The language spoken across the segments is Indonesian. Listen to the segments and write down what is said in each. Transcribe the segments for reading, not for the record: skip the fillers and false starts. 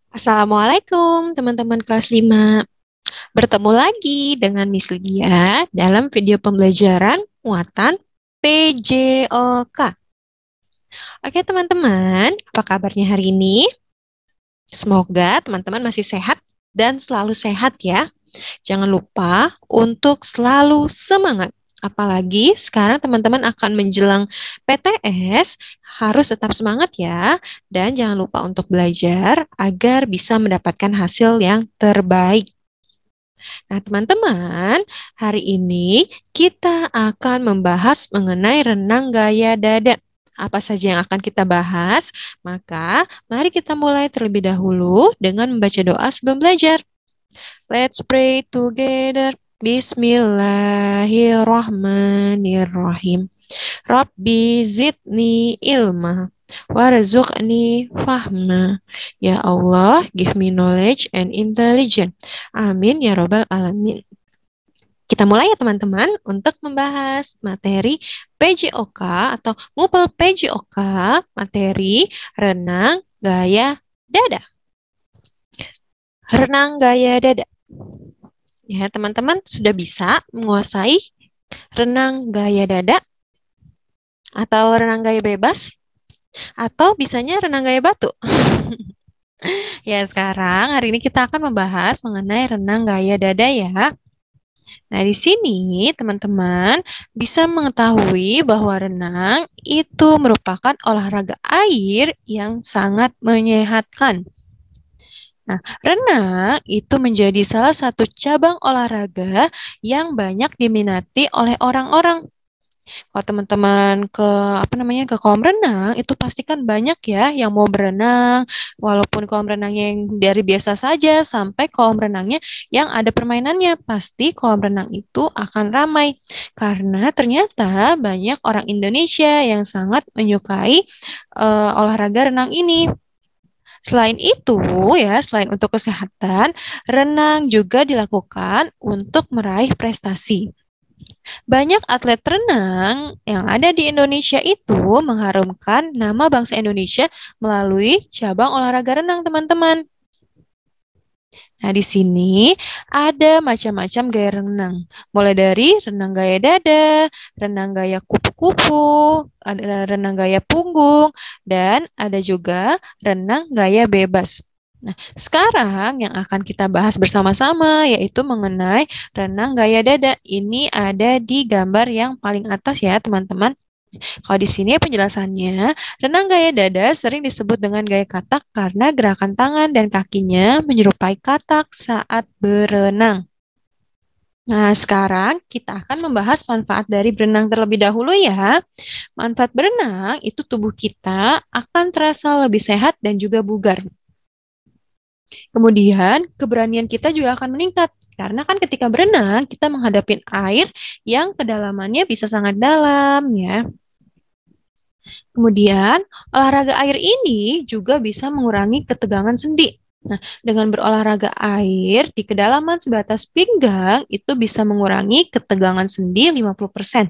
Assalamualaikum teman-teman kelas 5. Bertemu lagi dengan Miss Lydia dalam video pembelajaran muatan PJOK. Oke teman-teman, apa kabarnya hari ini? Semoga teman-teman masih sehat dan selalu sehat ya. Jangan lupa untuk selalu semangat. Apalagi sekarang teman-teman akan menjelang PTS, harus tetap semangat ya. Dan jangan lupa untuk belajar agar bisa mendapatkan hasil yang terbaik. Nah, teman-teman, hari ini kita akan membahas mengenai renang gaya dada. Apa saja yang akan kita bahas? Maka, mari kita mulai terlebih dahulu dengan membaca doa sebelum belajar. Let's pray together. Bismillahirrahmanirrahim. Rabbi zidni ilma warzuqni fahma. Ya Allah, give me knowledge and intelligence. Amin ya robbal alamin. Kita mulai ya teman-teman untuk membahas materi PJOK atau ngupel PJOK materi renang gaya dada. Renang gaya dada. Ya, teman-teman sudah bisa menguasai renang gaya dada atau renang gaya bebas atau bisanya renang gaya batu. Ya, sekarang hari ini kita akan membahas mengenai renang gaya dada ya. Nah, di sini teman-teman bisa mengetahui bahwa renang itu merupakan olahraga air yang sangat menyehatkan. Nah, renang itu menjadi salah satu cabang olahraga yang banyak diminati oleh orang-orang. Kalau teman-teman ke kolam renang itu pasti kan banyak ya yang mau berenang, walaupun kolam renangnya yang dari biasa saja sampai kolam renangnya yang ada permainannya, pasti kolam renang itu akan ramai karena ternyata banyak orang Indonesia yang sangat menyukai olahraga renang ini. Selain itu, ya, selain untuk kesehatan, renang juga dilakukan untuk meraih prestasi. Banyak atlet renang yang ada di Indonesia itu mengharumkan nama bangsa Indonesia melalui cabang olahraga renang, teman-teman. Nah, di sini ada macam-macam gaya renang. Mulai dari renang gaya dada, renang gaya kupu-kupu, ada renang gaya punggung, dan ada juga renang gaya bebas. Nah, sekarang yang akan kita bahas bersama-sama yaitu mengenai renang gaya dada. Ini ada di gambar yang paling atas ya, teman-teman. Kalau di sini penjelasannya, renang gaya dada sering disebut dengan gaya katak karena gerakan tangan dan kakinya menyerupai katak saat berenang. Nah, sekarang kita akan membahas manfaat dari berenang terlebih dahulu ya. Manfaat berenang itu tubuh kita akan terasa lebih sehat dan juga bugar. Kemudian, keberanian kita juga akan meningkat. Karena kan ketika berenang, kita menghadapi air yang kedalamannya bisa sangat dalam ya. Kemudian, olahraga air ini juga bisa mengurangi ketegangan sendi. Nah, dengan berolahraga air di kedalaman sebatas pinggang itu bisa mengurangi ketegangan sendi 50%.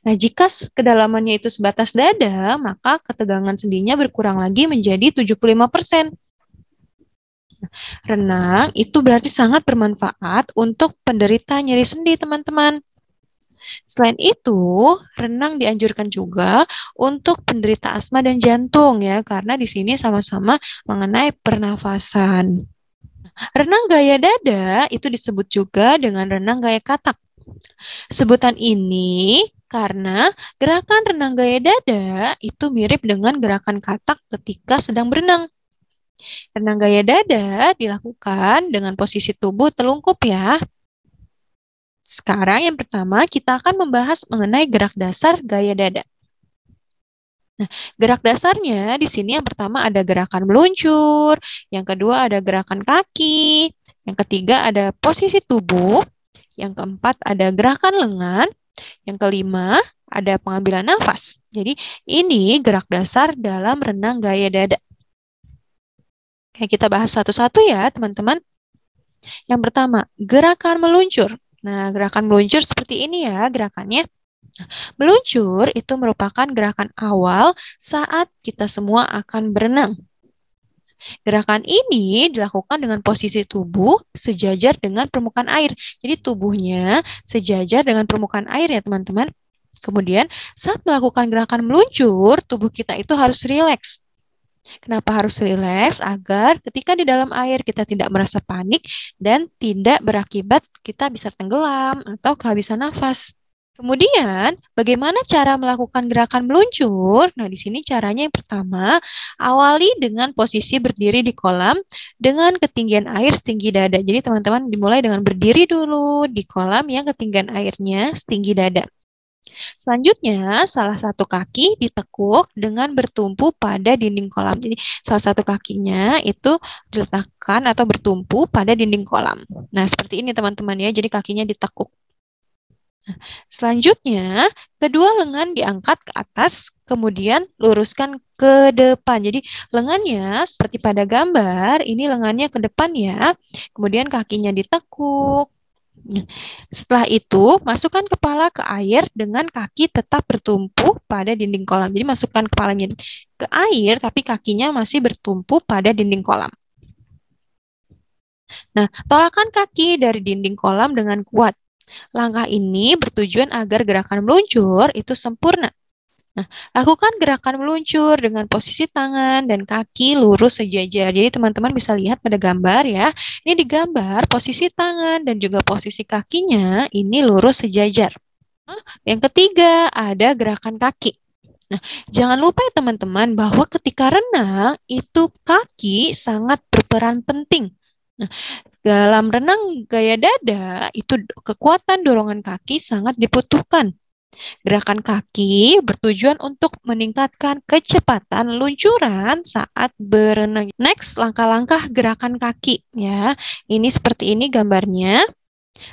Nah, jika kedalamannya itu sebatas dada, maka ketegangan sendinya berkurang lagi menjadi 75%. Renang itu berarti sangat bermanfaat untuk penderita nyeri sendi, teman-teman. Selain itu, renang dianjurkan juga untuk penderita asma dan jantung ya, karena di sini sama-sama mengenai pernafasan. Renang gaya dada itu disebut juga dengan renang gaya katak. Sebutan ini karena gerakan renang gaya dada itu mirip dengan gerakan katak ketika sedang berenang. Renang gaya dada dilakukan dengan posisi tubuh telungkup ya. Sekarang yang pertama kita akan membahas mengenai gerak dasar gaya dada. Nah, gerak dasarnya di sini yang pertama ada gerakan meluncur, yang kedua ada gerakan kaki, yang ketiga ada posisi tubuh, yang keempat ada gerakan lengan, yang kelima ada pengambilan nafas. Jadi ini gerak dasar dalam renang gaya dada. Oke, kita bahas satu-satu ya, teman-teman. Yang pertama, gerakan meluncur. Nah, gerakan meluncur seperti ini ya gerakannya. Meluncur itu merupakan gerakan awal saat kita semua akan berenang. Gerakan ini dilakukan dengan posisi tubuh sejajar dengan permukaan air. Jadi tubuhnya sejajar dengan permukaan air ya teman-teman. Kemudian saat melakukan gerakan meluncur, tubuh kita itu harus rileks. Kenapa harus rileks? Agar ketika di dalam air kita tidak merasa panik dan tidak berakibat kita bisa tenggelam atau kehabisan nafas. Kemudian, bagaimana cara melakukan gerakan meluncur? Nah, di sini caranya yang pertama, awali dengan posisi berdiri di kolam dengan ketinggian air setinggi dada. Jadi, teman-teman dimulai dengan berdiri dulu di kolam yang ketinggian airnya setinggi dada. Selanjutnya, salah satu kaki ditekuk dengan bertumpu pada dinding kolam. Jadi, salah satu kakinya itu diletakkan atau bertumpu pada dinding kolam. Nah, seperti ini teman-teman ya. Jadi, kakinya ditekuk. Selanjutnya, kedua lengan diangkat ke atas, kemudian luruskan ke depan. Jadi, lengannya seperti pada gambar, ini lengannya ke depan ya. Kemudian kakinya ditekuk. Setelah itu, masukkan kepala ke air dengan kaki tetap bertumpu pada dinding kolam. Jadi, masukkan kepalanya ke air, tapi kakinya masih bertumpu pada dinding kolam. Nah, tolakkan kaki dari dinding kolam dengan kuat. Langkah ini bertujuan agar gerakan meluncur itu sempurna. Nah, lakukan gerakan meluncur dengan posisi tangan dan kaki lurus sejajar. Jadi teman-teman bisa lihat pada gambar ya. Ini digambar posisi tangan dan juga posisi kakinya ini lurus sejajar. Nah, yang ketiga ada gerakan kaki. Nah, jangan lupa ya teman-teman bahwa ketika renang itu kaki sangat berperan penting. Nah, dalam renang gaya dada, itu kekuatan dorongan kaki sangat dibutuhkan. Gerakan kaki bertujuan untuk meningkatkan kecepatan luncuran saat berenang. Next, langkah-langkah gerakan kaki ya. Ini seperti ini gambarnya.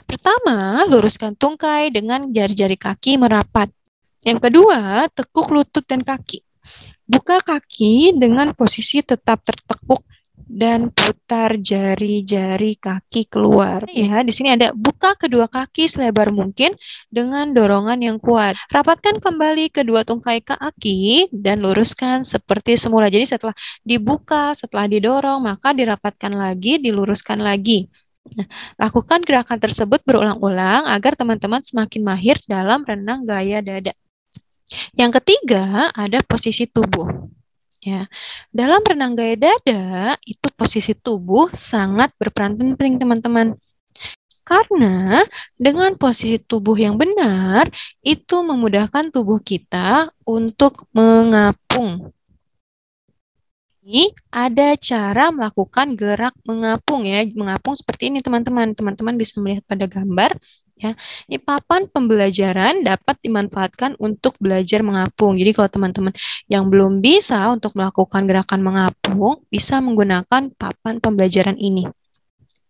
Pertama, luruskan tungkai dengan jari-jari kaki merapat. Yang kedua, tekuk lutut dan kaki. Buka kaki dengan posisi tetap tertekuk dan putar jari-jari kaki keluar. Ya, di sini ada buka kedua kaki selebar mungkin dengan dorongan yang kuat. Rapatkan kembali kedua tungkai kaki dan luruskan seperti semula. Jadi setelah dibuka, setelah didorong, maka dirapatkan lagi, diluruskan lagi. Nah, lakukan gerakan tersebut berulang-ulang agar teman-teman semakin mahir dalam renang gaya dada. Yang ketiga, ada posisi tubuh. Ya, dalam renang gaya dada, itu posisi tubuh sangat berperan penting, teman-teman. Karena dengan posisi tubuh yang benar, itu memudahkan tubuh kita untuk mengapung. Ini ada cara melakukan gerak mengapung ya. Mengapung seperti ini, teman-teman. Teman-teman bisa melihat pada gambar. Ya, ini papan pembelajaran dapat dimanfaatkan untuk belajar mengapung. Jadi kalau teman-teman yang belum bisa untuk melakukan gerakan mengapung, bisa menggunakan papan pembelajaran ini.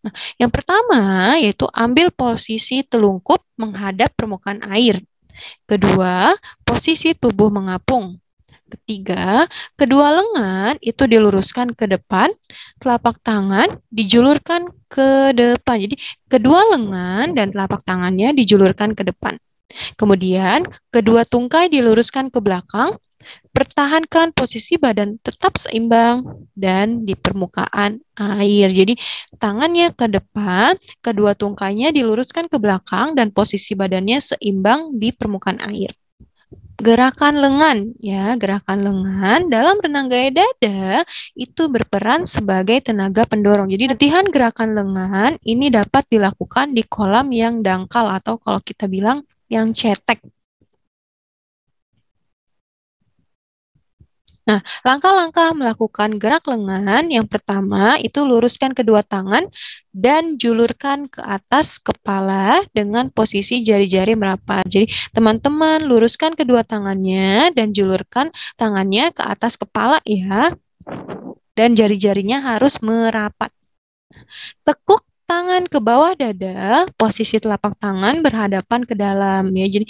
Nah, yang pertama yaitu ambil posisi telungkup menghadap permukaan air. Kedua, posisi tubuh mengapung. Ketiga, kedua lengan itu diluruskan ke depan, telapak tangan dijulurkan ke depan. Jadi, kedua lengan dan telapak tangannya dijulurkan ke depan. Kemudian, kedua tungkai diluruskan ke belakang, pertahankan posisi badan tetap seimbang dan di permukaan air. Jadi, tangannya ke depan, kedua tungkainya diluruskan ke belakang dan posisi badannya seimbang di permukaan air. Gerakan lengan ya, gerakan lengan dalam renang gaya dada itu berperan sebagai tenaga pendorong. Jadi latihan gerakan lengan ini dapat dilakukan di kolam yang dangkal atau kalau kita bilang yang cetek. Nah, langkah-langkah melakukan gerak lengan yang pertama itu luruskan kedua tangan dan julurkan ke atas kepala dengan posisi jari-jari merapat. Jadi, teman-teman luruskan kedua tangannya dan julurkan tangannya ke atas kepala ya. Dan jari-jarinya harus merapat. Tekuk tangan ke bawah dada, posisi telapak tangan berhadapan ke dalam ya. Jadi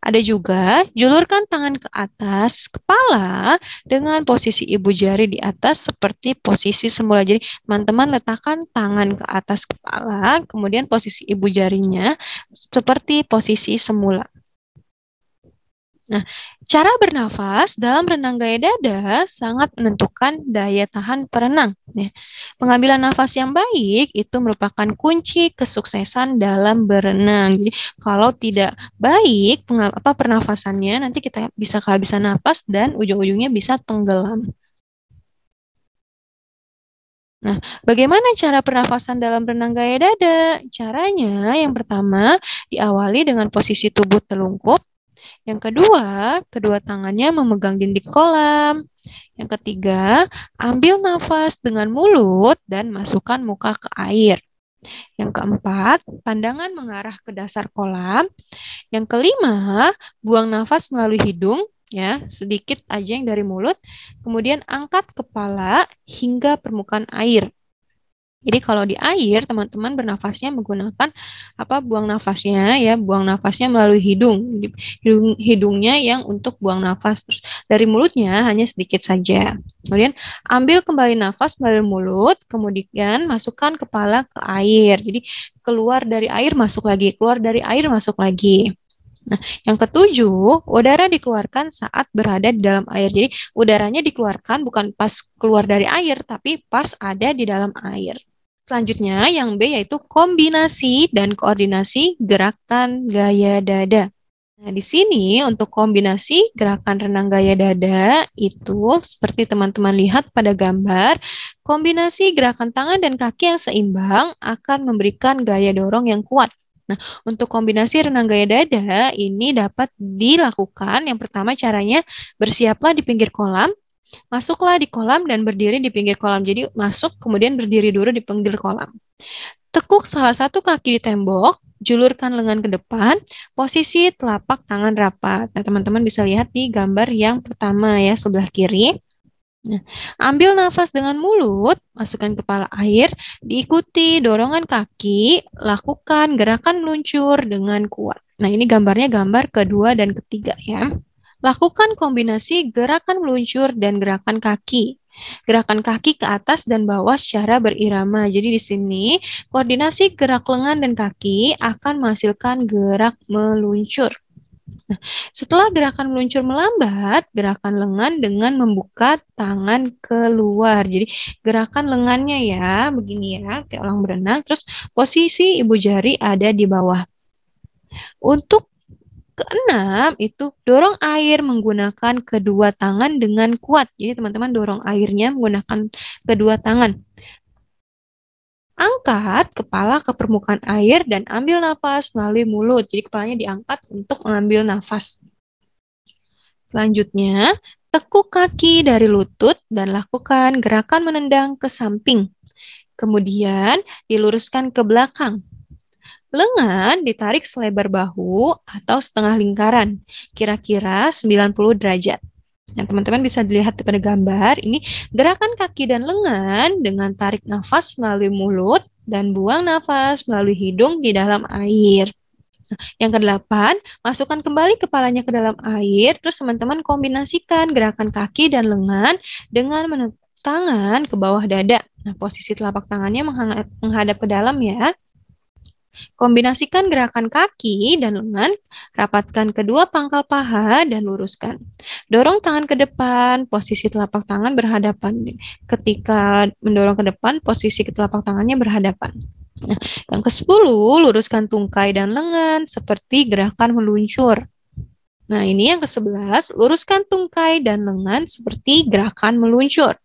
ada juga julurkan tangan ke atas kepala dengan posisi ibu jari di atas seperti posisi semula. Jadi teman-teman letakkan tangan ke atas kepala, kemudian posisi ibu jarinya seperti posisi semula. Nah, cara bernafas dalam renang gaya dada sangat menentukan daya tahan perenang. Ya. Pengambilan nafas yang baik itu merupakan kunci kesuksesan dalam berenang. Jadi, kalau tidak baik pernafasannya, nanti kita bisa kehabisan napas dan ujung-ujungnya bisa tenggelam. Nah, bagaimana cara pernafasan dalam renang gaya dada? Caranya, yang pertama, diawali dengan posisi tubuh telungkup. Yang kedua, kedua tangannya memegang dinding kolam. Yang ketiga, ambil nafas dengan mulut dan masukkan muka ke air. Yang keempat, pandangan mengarah ke dasar kolam. Yang kelima, buang nafas melalui hidung, ya, sedikit aja yang dari mulut. Kemudian angkat kepala hingga permukaan air. Jadi kalau di air, teman-teman bernafasnya menggunakan buang nafasnya ya, buang nafasnya melalui hidung. Hidungnya yang untuk buang nafas. Terus dari mulutnya hanya sedikit saja. Kemudian ambil kembali nafas melalui mulut, kemudian masukkan kepala ke air. Jadi keluar dari air masuk lagi, keluar dari air masuk lagi. Nah, yang ketujuh, udara dikeluarkan saat berada di dalam air. Jadi, udaranya dikeluarkan bukan pas keluar dari air, tapi pas ada di dalam air. Selanjutnya, yang B yaitu kombinasi dan koordinasi gerakan gaya dada. Nah, di sini untuk kombinasi gerakan renang gaya dada itu seperti teman-teman lihat pada gambar, kombinasi gerakan tangan dan kaki yang seimbang akan memberikan gaya dorong yang kuat. Nah, untuk kombinasi renang gaya dada ini dapat dilakukan. Yang pertama caranya bersiaplah di pinggir kolam. Masuklah di kolam dan berdiri di pinggir kolam. Jadi masuk kemudian berdiri dulu di pinggir kolam. Tekuk salah satu kaki di tembok, julurkan lengan ke depan, posisi telapak tangan rapat. Nah, teman-teman bisa lihat di gambar yang pertama ya, sebelah kiri. Nah, ambil nafas dengan mulut, masukkan kepala air, diikuti dorongan kaki, lakukan gerakan meluncur dengan kuat. Nah, ini gambarnya gambar kedua dan ketiga ya. Lakukan kombinasi gerakan meluncur dan gerakan kaki. Gerakan kaki ke atas dan bawah secara berirama. Jadi di sini koordinasi gerak lengan dan kaki akan menghasilkan gerak meluncur. Nah, setelah gerakan meluncur melambat, gerakan lengan dengan membuka tangan keluar. Jadi gerakan lengannya ya, begini ya, kayak orang berenang. Terus posisi ibu jari ada di bawah. Untuk keenam, itu dorong air menggunakan kedua tangan dengan kuat. Jadi teman-teman dorong airnya menggunakan kedua tangan. Angkat kepala ke permukaan air dan ambil nafas melalui mulut. Jadi kepalanya diangkat untuk mengambil nafas. Selanjutnya, tekuk kaki dari lutut dan lakukan gerakan menendang ke samping. Kemudian diluruskan ke belakang. Lengan ditarik selebar bahu atau setengah lingkaran, kira-kira 90 derajat. Nah, teman-teman bisa dilihat pada gambar, ini gerakan kaki dan lengan dengan tarik nafas melalui mulut dan buang nafas melalui hidung di dalam air. Yang kedelapan, masukkan kembali kepalanya ke dalam air, terus teman-teman kombinasikan gerakan kaki dan lengan dengan menepuk tangan ke bawah dada. Nah, posisi telapak tangannya menghadap ke dalam ya. Kombinasikan gerakan kaki dan lengan, rapatkan kedua pangkal paha dan luruskan. Dorong tangan ke depan, posisi telapak tangan berhadapan. Ketika mendorong ke depan, posisi telapak tangannya berhadapan. Nah, yang ke-10, luruskan tungkai dan lengan seperti gerakan meluncur. Nah, ini yang ke-11, luruskan tungkai dan lengan seperti gerakan meluncur.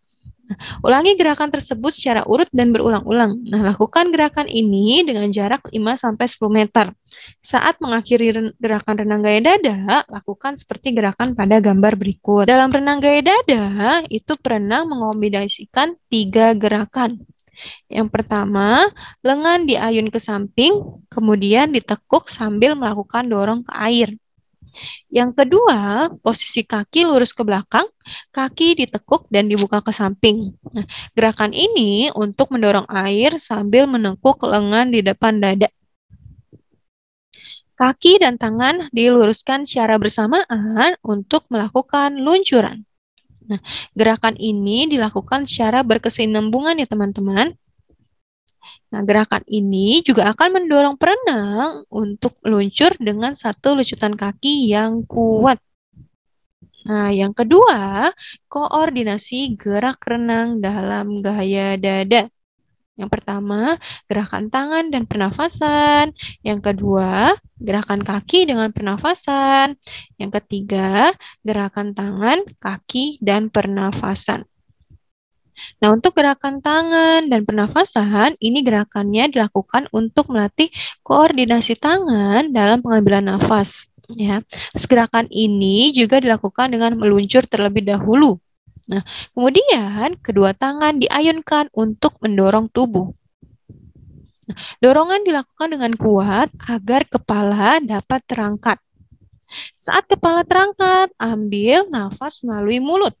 Ulangi gerakan tersebut secara urut dan berulang-ulang. Nah, lakukan gerakan ini dengan jarak 5-10 meter. Saat mengakhiri gerakan renang gaya dada, lakukan seperti gerakan pada gambar berikut. Dalam renang gaya dada, itu perenang mengombinasikan 3 gerakan. Yang pertama, lengan diayun ke samping, kemudian ditekuk sambil melakukan dorong ke air. Yang kedua, posisi kaki lurus ke belakang, kaki ditekuk dan dibuka ke samping. Nah, gerakan ini untuk mendorong air sambil menekuk lengan di depan dada. Kaki dan tangan diluruskan secara bersamaan untuk melakukan luncuran. Nah, gerakan ini dilakukan secara berkesinambungan ya teman-teman. Nah, gerakan ini juga akan mendorong perenang untuk meluncur dengan satu lucutan kaki yang kuat. Nah, yang kedua, koordinasi gerak renang dalam gaya dada. Yang pertama, gerakan tangan dan pernafasan. Yang kedua, gerakan kaki dengan pernafasan. Yang ketiga, gerakan tangan, kaki, dan pernafasan. Nah, untuk gerakan tangan dan pernafasan, ini gerakannya dilakukan untuk melatih koordinasi tangan dalam pengambilan nafas. Ya, terus gerakan ini juga dilakukan dengan meluncur terlebih dahulu. Nah, kemudian kedua tangan diayunkan untuk mendorong tubuh. Dorongan dilakukan dengan kuat agar kepala dapat terangkat. Saat kepala terangkat, ambil nafas melalui mulut.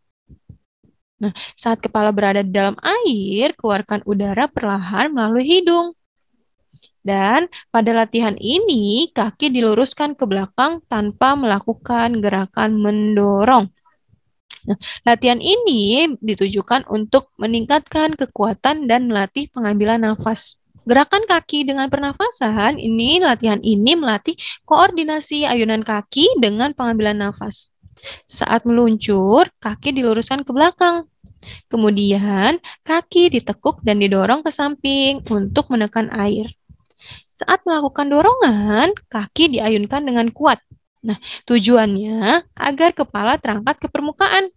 Nah, saat kepala berada di dalam air, keluarkan udara perlahan melalui hidung. Dan pada latihan ini, kaki diluruskan ke belakang tanpa melakukan gerakan mendorong. Nah, latihan ini ditujukan untuk meningkatkan kekuatan dan melatih pengambilan nafas. Gerakan kaki dengan pernafasan ini, latihan ini melatih koordinasi ayunan kaki dengan pengambilan nafas. Saat meluncur, kaki diluruskan ke belakang. Kemudian, kaki ditekuk dan didorong ke samping untuk menekan air. Saat melakukan dorongan, kaki diayunkan dengan kuat. Nah, tujuannya agar kepala terangkat ke permukaan.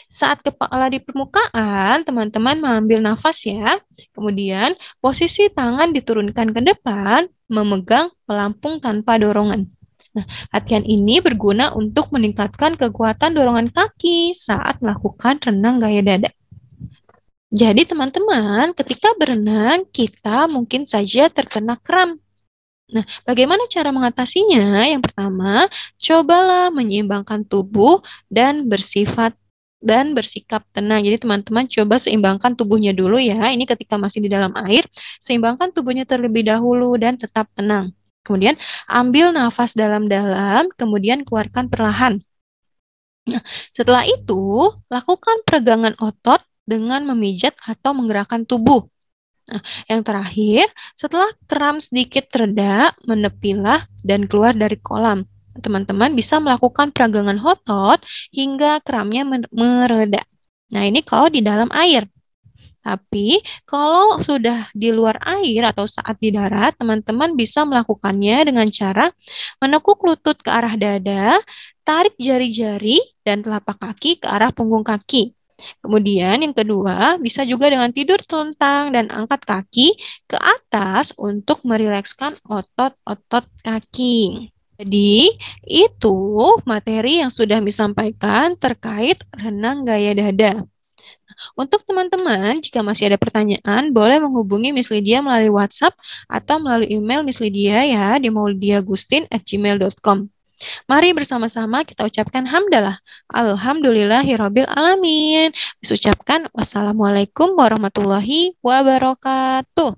Saat kepala di permukaan, teman-teman mengambil nafas ya. Kemudian, posisi tangan diturunkan ke depan, memegang pelampung tanpa dorongan. Nah, latihan ini berguna untuk meningkatkan kekuatan dorongan kaki saat melakukan renang gaya dada. Jadi teman-teman, ketika berenang, kita mungkin saja terkena kram. Nah, bagaimana cara mengatasinya? Yang pertama, cobalah menyeimbangkan tubuh dan bersikap tenang. Jadi teman-teman coba seimbangkan tubuhnya dulu ya. Ini ketika masih di dalam air, seimbangkan tubuhnya terlebih dahulu dan tetap tenang. Kemudian ambil nafas dalam-dalam, kemudian keluarkan perlahan. Nah, setelah itu, lakukan peregangan otot dengan memijat atau menggerakkan tubuh. Nah, yang terakhir, setelah kram sedikit reda, menepilah dan keluar dari kolam. Teman-teman bisa melakukan peragangan otot hingga kramnya mereda. Nah, ini kalau di dalam air. Tapi kalau sudah di luar air atau saat di darat, teman-teman bisa melakukannya dengan cara menekuk lutut ke arah dada, tarik jari-jari dan telapak kaki ke arah punggung kaki. Kemudian yang kedua, bisa juga dengan tidur telentang dan angkat kaki ke atas untuk merilekskan otot-otot kaki. Jadi, itu materi yang sudah disampaikan terkait renang gaya dada. Untuk teman-teman, jika masih ada pertanyaan, boleh menghubungi Miss Lydia melalui WhatsApp atau melalui email Miss Lydia ya di maulidiagustin@gmail.com. Mari bersama-sama kita ucapkan hamdalah. Alhamdulillahirabbil alamin. Ucapkan wassalamualaikum warahmatullahi wabarakatuh.